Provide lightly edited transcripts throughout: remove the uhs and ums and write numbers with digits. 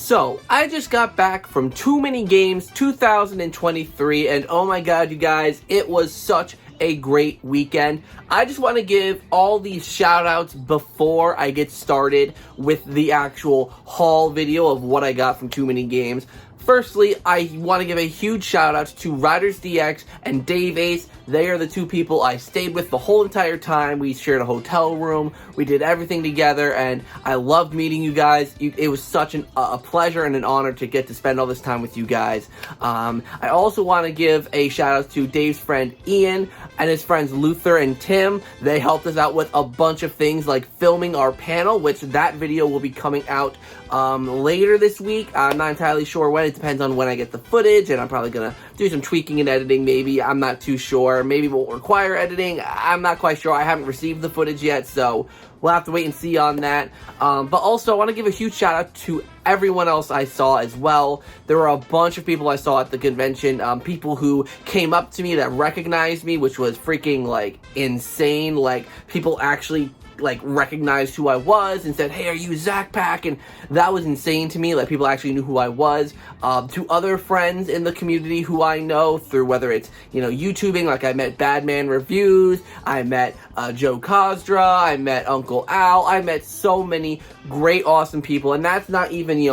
So, I just got back from Too Many Games 2023, and oh my god, you guys, it was such a great weekend. I just want to give all these shout outs before I get started with the actual haul video of what I got from Too Many Games. Firstly, I want to give a huge shout out to Riders DX and Dave Ace. They are the two people I stayed with the whole entire time. We shared a hotel room. We did everything together, and I loved meeting you guys. It was such a pleasure and an honor to get to spend all this time with you guys. I also want to give a shout out to Dave's friend Ian and his friends Luther and Tim. They helped us out with a bunch of things like filming our panel, which that video will be coming out later this week. I'm not entirely sure when. It depends on when I get the footage, and I'm probably gonna do some tweaking and editing maybe. I'm not too sure. Maybe it won't require editing. I'm not quite sure. I haven't received the footage yet, so we'll have to wait and see on that. But also, I want to give a huge shout out to everyone else I saw as well. There were a bunch of people I saw at the convention. People who came up to me that recognized me, which was freaking, like, insane. Like, people actually recognized who I was and said, "Hey, are you ZakPak?" And that was insane to me. Like, people actually knew who I was. To other friends in the community who I know through whether it's, YouTubing, like I met Badman Reviews, I met Joe Kosdra, I met Uncle Al, I met so many great, awesome people, and that's not even,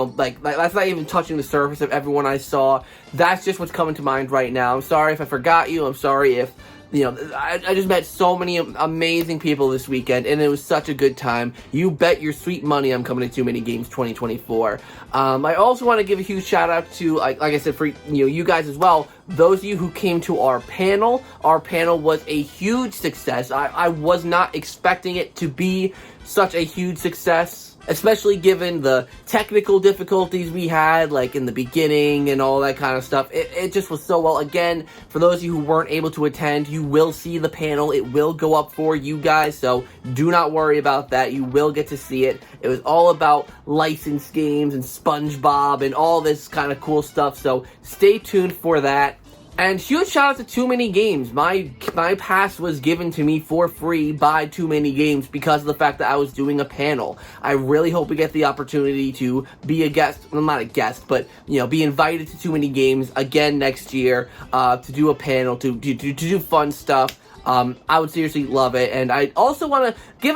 that's not even touching the surface of everyone I saw. That's just what's coming to mind right now. I'm sorry if I forgot you. I'm sorry if I just met so many amazing people this weekend, and it was such a good time. You bet your sweet money I'm coming to Too Many Games 2024. I also want to give a huge shout out to, like I said, for you guys as well. Those of you who came to our panel was a huge success. I was not expecting it to be such a huge success, especially given the technical difficulties we had, like in the beginning and all that kind of stuff. It just was so well. Again, for those of you who weren't able to attend, you will see the panel. It will go up for you guys, so do not worry about that. You will get to see it. It was all about licensed games and SpongeBob and all this kind of cool stuff, so stay tuned for that. And huge shout out to Too Many Games. My pass was given to me for free by Too Many Games because of the fact that I was doing a panel. I really hope we get the opportunity to be a guest, well, not a guest, but, be invited to Too Many Games again next year, to do a panel, to do fun stuff. I would seriously love it. And I also want to give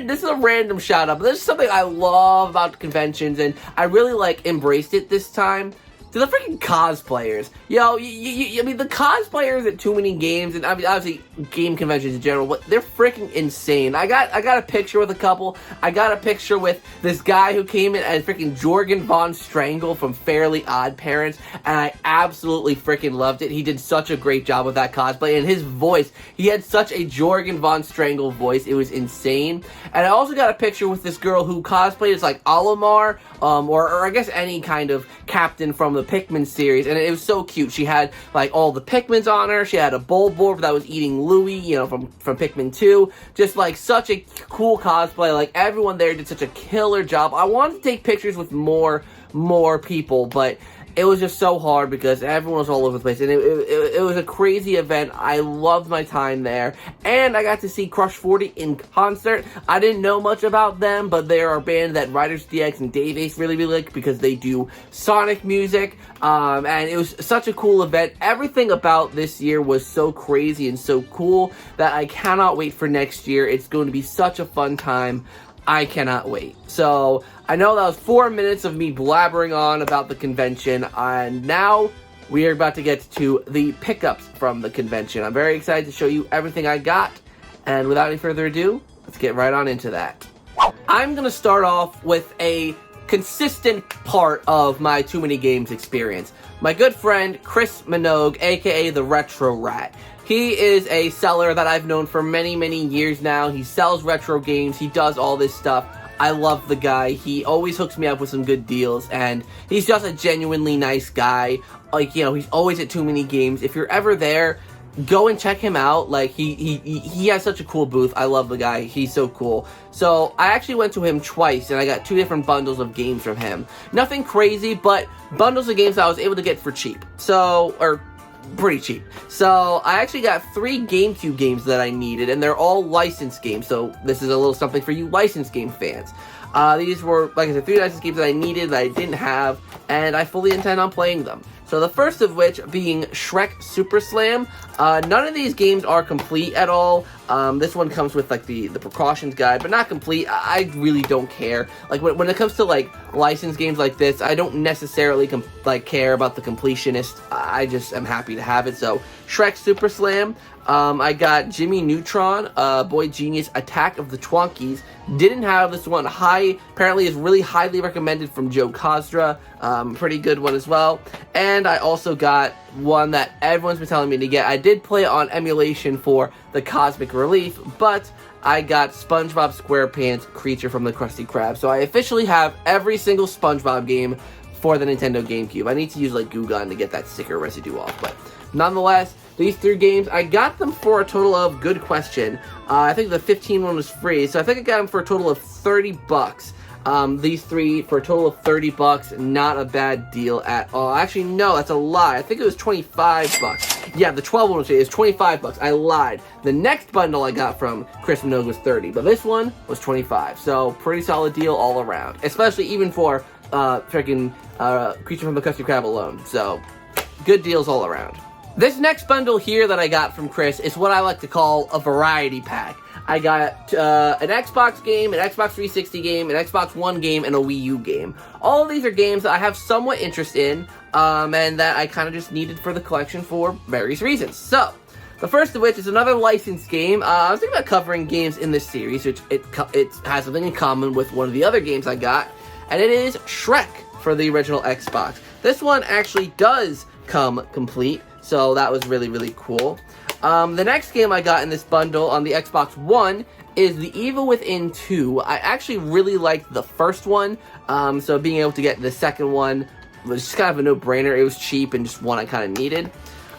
this is a random shout out, but this is something I love about conventions, and I really, embraced it this time. To the freaking cosplayers. I mean, the cosplayers at Too Many Games, and I mean, obviously, game conventions in general, they're freaking insane. I got a picture with a couple. I got a picture with this guy who came in as freaking Jorgen von Strangle from Fairly Odd Parents, and I absolutely freaking loved it. He did such a great job with that cosplay, and his voice, he had such a Jorgen von Strangle voice. It was insane. And I also got a picture with this girl who cosplayed as, Olimar, or I guess any kind of captain from the Pikmin series, and it was so cute. She had all the Pikmins on her. She had a Bulborb that was eating Louie, from Pikmin 2. Just such a cool cosplay. Everyone there did such a killer job. I wanted to take pictures with more people, but it was just so hard because everyone was all over the place, and it was a crazy event. I loved my time there, and I got to see Crush 40 in concert. I didn't know much about them, but they are a band that Riders DX and Dave Ace really like because they do Sonic music, and it was such a cool event. Everything about this year was so crazy and so cool that I cannot wait for next year. It's going to be such a fun time. I cannot wait. So, I know that was 4 minutes of me blabbering on about the convention, and now we are about to get to the pickups from the convention. I'm very excited to show you everything I got, and without any further ado, let's get right on into that. I'm going to start off with a consistent part of my Too Many Games experience. My good friend, Chris Minogue, aka the Retro Rat. He is a seller that I've known for many, many years now. He sells retro games. He does all this stuff. I love the guy. He always hooks me up with some good deals, and he's just a genuinely nice guy. He's always at Too Many Games. If you're ever there, go and check him out. He has such a cool booth. I love the guy. He's so cool. So I actually went to him twice, and I got 2 different bundles of games from him. Nothing crazy, but bundles of games that I was able to get for cheap. Pretty cheap. So I actually got 3 GameCube games that I needed, and they're all licensed games. So this is a little something for you licensed game fans. These were, like I said, 3 nicest games that I needed, that I didn't have, and I fully intend on playing them. So the first of which being Shrek Super Slam. None of these games are complete at all. This one comes with like the precautions guide, but not complete. I really don't care. Like when it comes to like licensed games like this, I don't necessarily care about the completionist. I just am happy to have it. So Shrek Super Slam. I got Jimmy Neutron, Boy Genius, Attack of the Twonkies. Didn't have this one. Apparently is really highly recommended from Joe Kostra. Pretty good one as well. And I also got one that everyone's been telling me to get. I did play it on emulation for the Cosmic Relief, but I got SpongeBob SquarePants Creature from the Krusty Krab. So I officially have every single SpongeBob game for the Nintendo GameCube. I need to use like Goo Gun to get that sticker residue off, but nonetheless, these 3 games, I got them for a total of, good question, I think the 15 one was free, so I think I got them for a total of 30 bucks. These 3 for a total of 30 bucks, not a bad deal at all. Actually, no, that's a lie. I think it was 25 bucks. Yeah, the 12 one was 25 bucks. I lied. The next bundle I got from Chris Minogue was 30, but this one was 25. So, pretty solid deal all around, especially even for freaking Creature from the Krusty Krab alone. So, good deals all around. This next bundle here that I got from Chris is what I like to call a variety pack. I got an Xbox game, an Xbox 360 game, an Xbox One game, and a Wii U game. All of these are games that I have somewhat interest in, and that I kind of just needed for the collection for various reasons. So, the first of which is another licensed game. I was thinking about covering games in this series, which it has something in common with one of the other games I got, and it is Shrek for the original Xbox. This one actually does come complete, so that was really, really cool. The next game I got in this bundle on the Xbox One is The Evil Within 2. I actually really liked the first one, so being able to get the second one was just kind of a no-brainer. It was cheap and just one I kind of needed.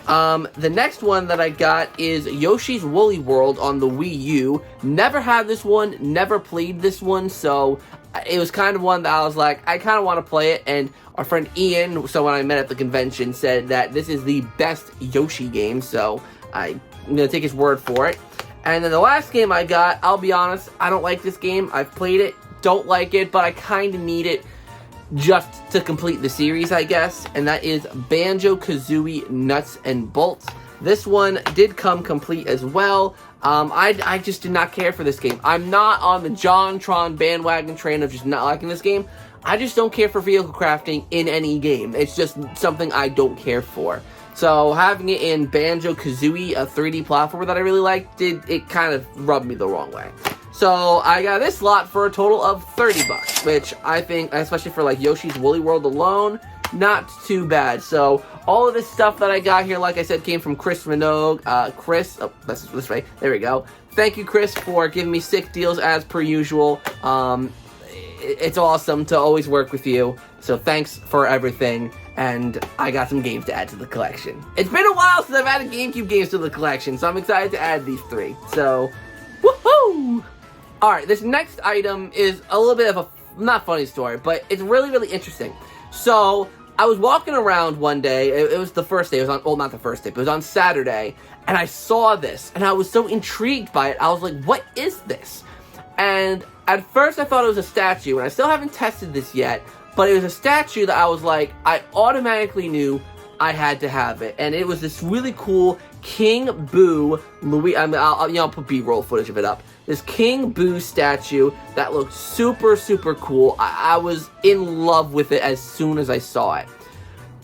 The next one that I got is Yoshi's Woolly World on the Wii U. Never had this one, never played this one, so it was kind of one that I was like, I kind of want to play it, and our friend Ian, so when I met at the convention, said that this is the best Yoshi game, so I'm going to take his word for it. And then the last game I got, I'll be honest, I don't like this game. I've played it, don't like it, but I kind of need it just to complete the series, I guess, and that is Banjo-Kazooie Nuts and Bolts. This one did come complete as well. I just did not care for this game. I'm not on the JonTron bandwagon train of just not liking this game. I just don't care for vehicle crafting in any game. It's just something I don't care for. So having it in Banjo-Kazooie, a 3D platformer that I really liked, it kind of rubbed me the wrong way. So I got this lot for a total of 30 bucks, which I think, especially for like Yoshi's Woolly World alone, not too bad. So all of this stuff that I got here, like I said, came from Chris Minogue. Chris, oh, that's this way. There we go. Thank you, Chris, for giving me sick deals as per usual. It's awesome to always work with you. So thanks for everything. And I got some games to add to the collection. It's been a while since I've added GameCube games to the collection, so I'm excited to add these 3. So, woohoo! Alright, this next item is a little bit of a, not funny story, but it's really, really interesting. So, I was walking around one day, it was the first day, it was on, well, not the first day, but it was on Saturday, and I saw this, and I was so intrigued by it, I was like, what is this? And at first I thought it was a statue, and I still haven't tested this yet, but it was a statue that I was like, I automatically knew I had to have it, and it was this really cool King Boo Luigi. I'll put B-roll footage of it up. This King Boo statue that looked super, super cool. I was in love with it as soon as I saw it.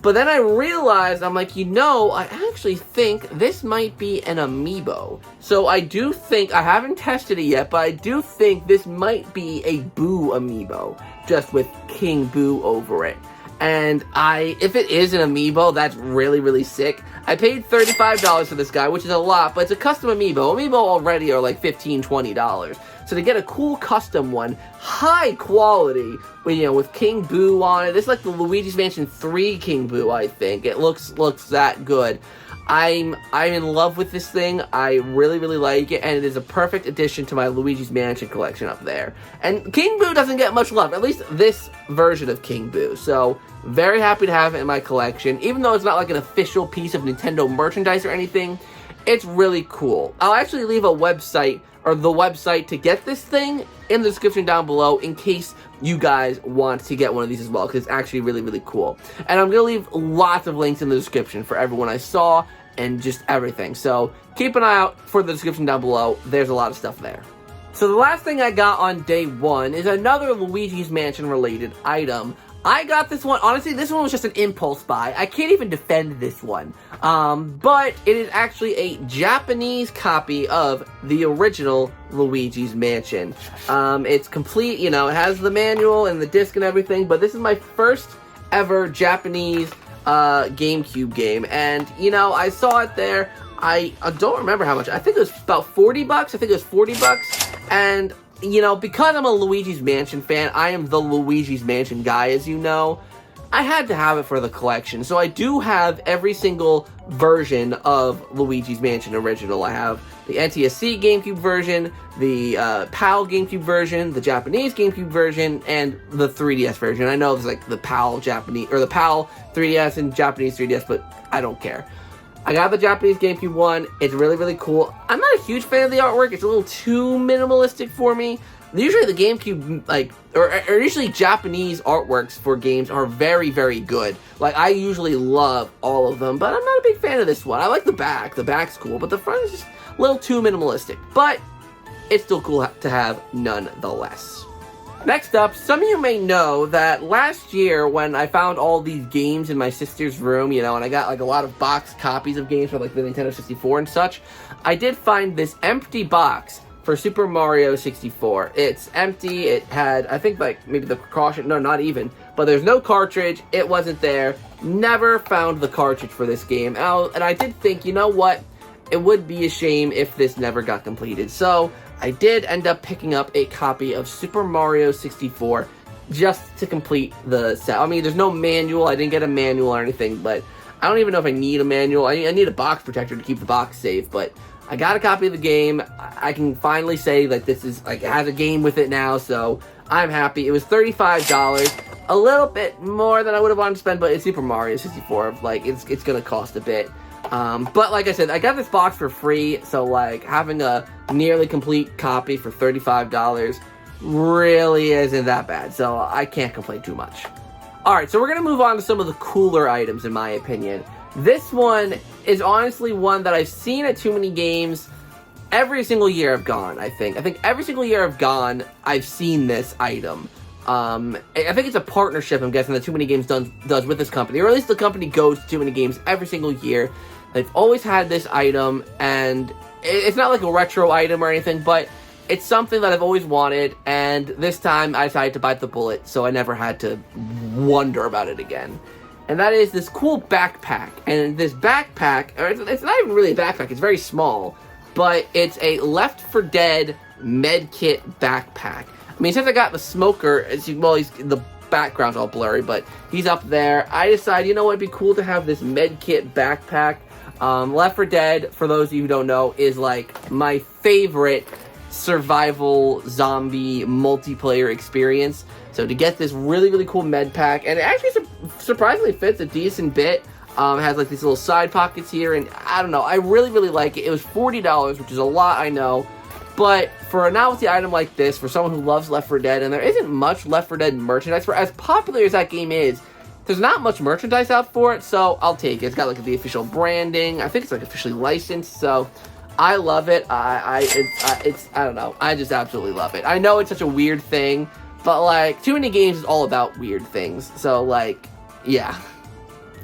But then I realized, I'm like, I actually think this might be an amiibo. So I do think, I haven't tested it yet, but I do think this might be a Boo amiibo, just with King Boo over it. And if it is an amiibo, that's really, really sick. I paid $35 for this guy, which is a lot, but it's a custom amiibo. Amiibo already are like $15, $20. So to get a cool custom one, high quality, with King Boo on it. This is like the Luigi's Mansion 3 King Boo, I think. It looks that good. I'm in love with this thing. I really, really like it, and it is a perfect addition to my Luigi's Mansion collection up there. And King Boo doesn't get much love, at least this version of King Boo. So, very happy to have it in my collection. Even though it's not like an official piece of Nintendo merchandise or anything, It's really cool. I'll actually leave a website, or the website to get this thing, in the description down below in case you guys want to get one of these as well, because it's actually really, really cool. And I'm going to leave lots of links in the description for everyone I saw and just everything. So keep an eye out for the description down below. There's a lot of stuff there. So the last thing I got on day one is another Luigi's Mansion related item. I got this one, honestly, this one was just an impulse buy. I can't even defend this one. But it is actually a Japanese copy of the original Luigi's Mansion. It's complete, you know, it has the manual and the disc and everything, but this is my first ever Japanese GameCube game. And, you know, I saw it there. I don't remember how much. I think it was about 40 bucks. I think it was 40 bucks. And, you know, because I'm a Luigi's Mansion fan, I am the Luigi's Mansion guy, as you know. I had to have it for the collection. So I do have every single version of Luigi's Mansion original. I have the NTSC GameCube version, the PAL GameCube version, the Japanese GameCube version, and the 3DS version. I know there's like the PAL Japanese, or the PAL 3DS and Japanese 3DS, but I don't care. I got the Japanese GameCube one. It's really, really cool. I'm not a huge fan of the artwork. It's a little too minimalistic for me. Usually the GameCube, like, or usually Japanese artworks for games are very, very good. Like, I usually love all of them, but I'm not a big fan of this one. I like the back. The back's cool, but the front is just a little too minimalistic. But it's still cool to have nonetheless. Next up, some of you may know that last year when I found all these games in my sister's room, you know, and I got like a lot of boxed copies of games for like the Nintendo 64 and such, I did find this empty box for Super Mario 64. It's empty. It had, I think, like maybe the precaution, no, not even, but there's no cartridge. It wasn't there. Never found the cartridge for this game. And I did think, you know what? It would be a shame if this never got completed. So I did end up picking up a copy of Super Mario 64 just to complete the set. I mean, there's no manual. I didn't get a manual or anything, but I don't even know if I need a manual. I need a box protector to keep the box safe, but I got a copy of the game. I can finally say that this is, like, it has a game with it now, so I'm happy. It was $35. A little bit more than I would have wanted to spend, but it's Super Mario 64. Like, it's gonna cost a bit. But like I said, I got this box for free, so like having a nearly complete copy for $35 really isn't that bad, so I can't complain too much. Alright, so we're going to move on to some of the cooler items in my opinion. This one is honestly one that I've seen at TooManyGames every single year I've gone, I think. I think every single year I've gone, I've seen this item. I think it's a partnership, I'm guessing, that TooManyGames does with this company, or at least the company goes to TooManyGames every single year. They've always had this item, and it's not like a retro item or anything, but it's something that I've always wanted, and this time I decided to bite the bullet, so I never had to wonder about it again. And that is this cool backpack. And this backpack, or it's not even really a backpack, it's very small, but it's a Left 4 Dead medkit backpack. I mean, since I got the smoker, the background's all blurry, but he's up there. I decided, you know what, it'd be cool to have this medkit backpack. Left 4 Dead, for those of you who don't know, is like my favorite survival zombie multiplayer experience. So to get this really, really cool med pack, and it actually surprisingly fits a decent bit. It has like these little side pockets here, and I don't know, I really, really like it. It was $40, which is a lot, I know. But for a novelty item like this, for someone who loves Left 4 Dead, and there isn't much Left 4 Dead merchandise, for as popular as that game is, there's not much merchandise out for it, so I'll take it. It's got like the official branding. I think it's like officially licensed, so I love it. I don't know. I just absolutely love it. I know it's such a weird thing, but like TooManyGames is all about weird things. So like, yeah.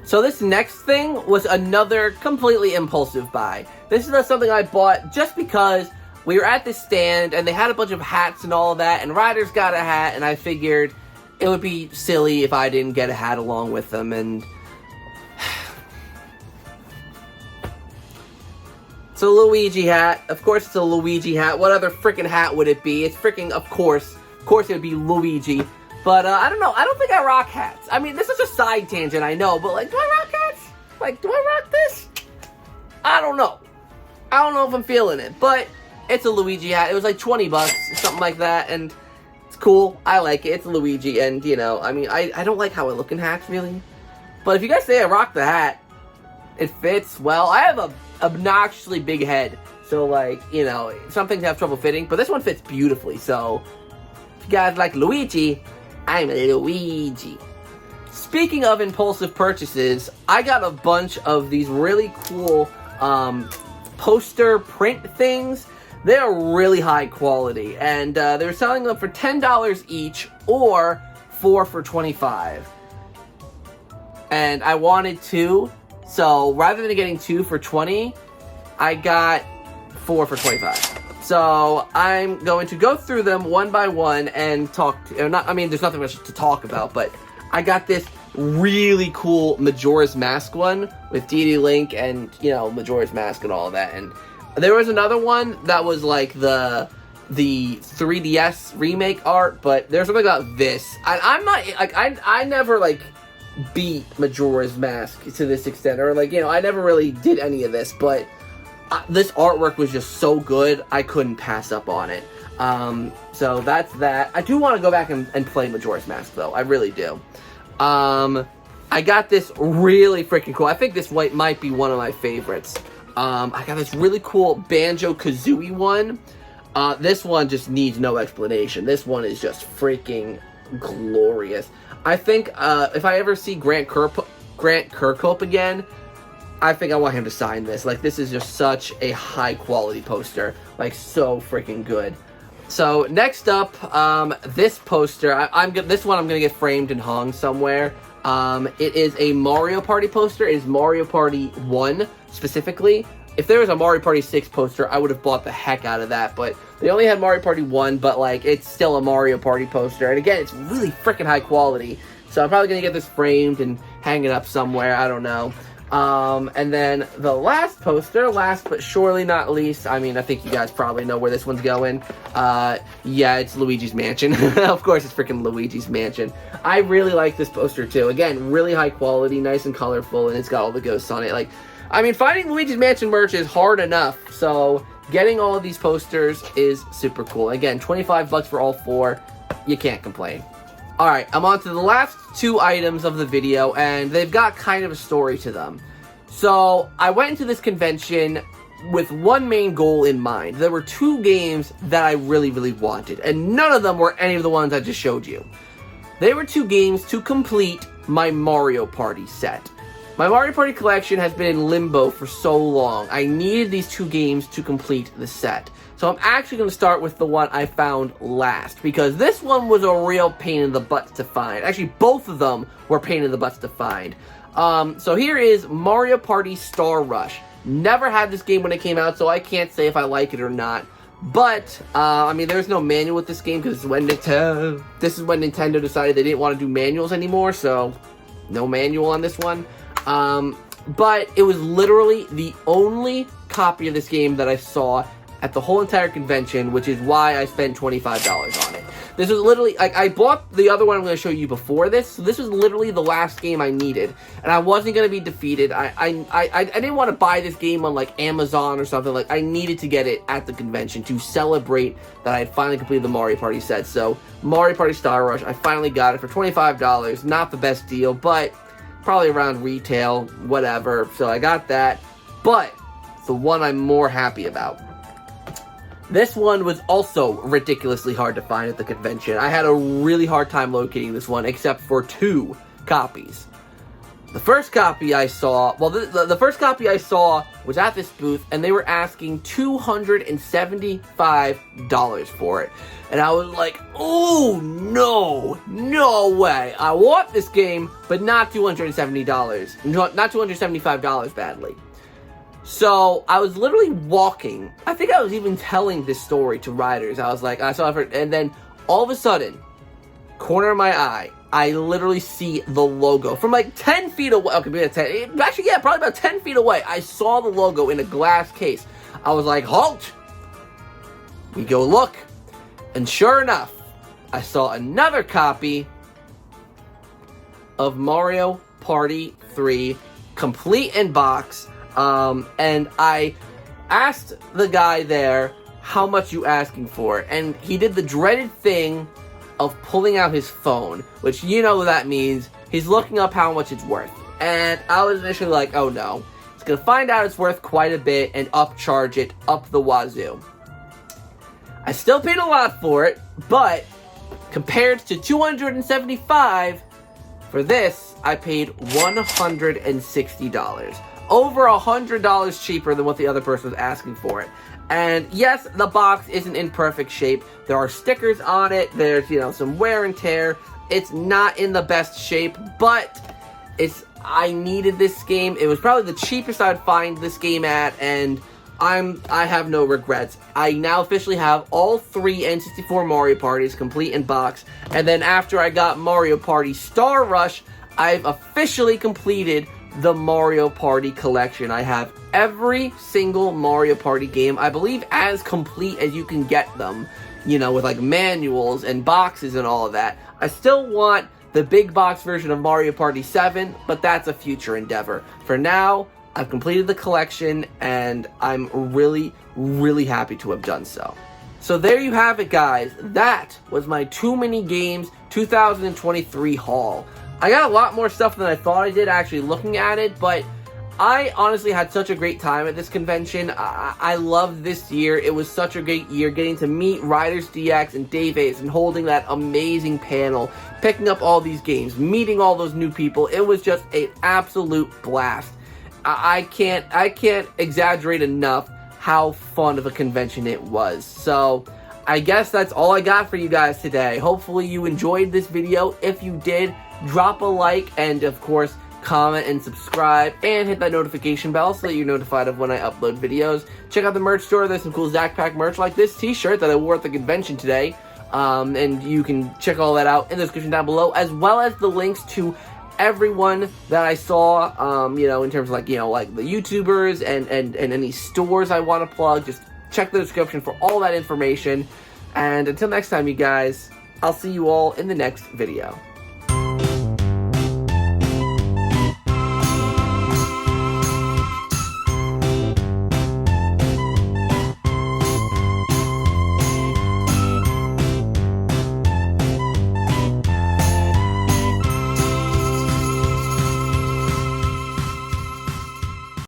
So this next thing was another completely impulsive buy. This is something I bought just because we were at this stand and they had a bunch of hats and all of that, and Ryder's got a hat, and I figured it would be silly if I didn't get a hat along with them, and it's a Luigi hat. Of course it's a Luigi hat. What other freaking hat would it be? It's freaking, of course it would be Luigi. But, I don't know. I don't think I rock hats. I mean, this is a side tangent, I know, but, like, do I rock hats? Like, do I rock this? I don't know. I don't know if I'm feeling it, but it's a Luigi hat. It was like 20 bucks, something like that, and it's cool. I like it. It's Luigi, and, you know, I mean, I don't like how I look in hats, really. But if you guys say I rock the hat, it fits well. I have obnoxiously big head. So, like, you know, some things have trouble fitting, but this one fits beautifully. So, if you guys like Luigi, I'm Luigi. Speaking of impulsive purchases, I got a bunch of these really cool poster print things. They're really high quality, and they're selling them for $10 each, or 4 for $25. And I wanted 2, so rather than getting 2 for $20, I got 4 for $25. So I'm going to go through them one by one and talk. There's nothing much to talk about, but I got this really cool Majora's Mask one with Dee Link and, you know, Majora's Mask and all of that. And there was another one that was like the 3DS remake art, but there's something about this. I'm not like I never like beat Majora's Mask to this extent, or like, you know, I never really did any of this, but this artwork was just so good, I couldn't pass up on it. So that's that. I do want to go back and play Majora's Mask, though. I really do. I got this really freaking cool. I think this might be one of my favorites. I got this really cool Banjo-Kazooie one. This one just needs no explanation. This one is just freaking glorious. I think if I ever see Grant Kirkhope again, I think I want him to sign this. Like, this is just such a high quality poster. Like, so freaking good. So next up, this poster. This one I'm gonna get framed and hung somewhere. It is a Mario Party poster. It is Mario Party 1 specifically. If there was a Mario Party 6 poster, I would have bought the heck out of that. But they only had Mario Party 1, but like, it's still a Mario Party poster. And again, it's really freaking high quality. So I'm probably gonna get this framed and hang it up somewhere. I don't know. And then the last poster, last but surely not least, I mean, I think you guys probably know where this one's going. Yeah, it's Luigi's Mansion. Of course, it's freaking Luigi's Mansion. I really like this poster too. Again, really high quality, nice and colorful, and it's got all the ghosts on it. Like, I mean, finding Luigi's Mansion merch is hard enough, so getting all of these posters is super cool. Again, 25 bucks for all 4. You can't complain. Alright, I'm on to the last 2 items of the video, and they've got kind of a story to them. So, I went into this convention with one main goal in mind. There were 2 games that I really, really wanted, and none of them were any of the ones I just showed you. They were 2 games to complete my Mario Party set. My Mario Party collection has been in limbo for so long. I needed these 2 games to complete the set. So I'm actually going to start with the one I found last, because this one was a real pain in the butt to find. Actually, both of them were pain in the butts to find. So here is Mario Party Star Rush. Never had this game when it came out, so I can't say if I like it or not. But, I mean, there's no manual with this game, because this is when Nintendo decided they didn't want to do manuals anymore, so no manual on this one. But it was literally the only copy of this game that I saw at the whole entire convention, which is why I spent $25 on it. This was literally, like, I bought the other one I'm going to show you before this, so this was literally the last game I needed, and I wasn't going to be defeated. I didn't want to buy this game on, like, Amazon or something. Like, I needed to get it at the convention to celebrate that I had finally completed the Mario Party set. So, Mario Party Star Rush, I finally got it for $25. Not the best deal, but probably around retail, whatever. So, I got that, but the one I'm more happy about. This one was also ridiculously hard to find at the convention. I had a really hard time locating this one, except for 2 copies. The first copy I saw, well, the first copy I saw was at this booth, and they were asking $275 for it. And I was like, oh, no way. I want this game, but not $270. Not $275 badly. So, I was literally walking. I think I was even telling this story to riders. I was like, I saw it, and then all of a sudden, corner of my eye, I literally see the logo from like 10 feet away. Okay, maybe 10. Actually, yeah, probably about 10 feet away. I saw the logo in a glass case. I was like, halt! We go look. And sure enough, I saw another copy of Mario Party 3, complete in box. And I asked the guy there, how much you asking for it? And he did the dreaded thing of pulling out his phone, which you know what that means. He's looking up how much it's worth. And I was initially like, oh no. It's going to find out it's worth quite a bit and upcharge it up the wazoo. I still paid a lot for it, but compared to $275 for this, I paid $160. Over $100 cheaper than what the other person was asking for it. And yes, the box isn't in perfect shape. There are stickers on it. There's, some wear and tear. It's not in the best shape, but I needed this game. It was probably the cheapest I'd find this game at, and I have no regrets. I now officially have all 3 N64 Mario Parties complete in box, and then after I got Mario Party Star Rush, I've officially completed the Mario Party collection. I have every single Mario Party game, I believe, as complete as you can get them, with like manuals and boxes and all of that. I still want the big box version of Mario Party 7, but that's a future endeavor. For now, I've completed the collection, and I'm really, really happy to have done so. So there you have it, guys. That was my Too Many Games 2023 haul. I got a lot more stuff than I thought I did actually looking at it, but I honestly had such a great time at this convention. I loved this year. It was such a great year getting to meet Riders DX and Dave Ace and holding that amazing panel, picking up all these games, meeting all those new people. It was just an absolute blast. I can't exaggerate enough how fun of a convention it was. So I guess that's all I got for you guys today. Hopefully you enjoyed this video. If you did, drop a like and of course comment and subscribe and hit that notification bell so that you're notified of when I upload videos. Check out the merch store. There's some cool ZakPak merch like this t-shirt that I wore at the convention today. And you can check all that out in the description down below, as well as the links to everyone that I saw, in terms of like the YouTubers and any stores I want to plug. Just check the description for all that information. And until next time, you guys, I'll see you all in the next video.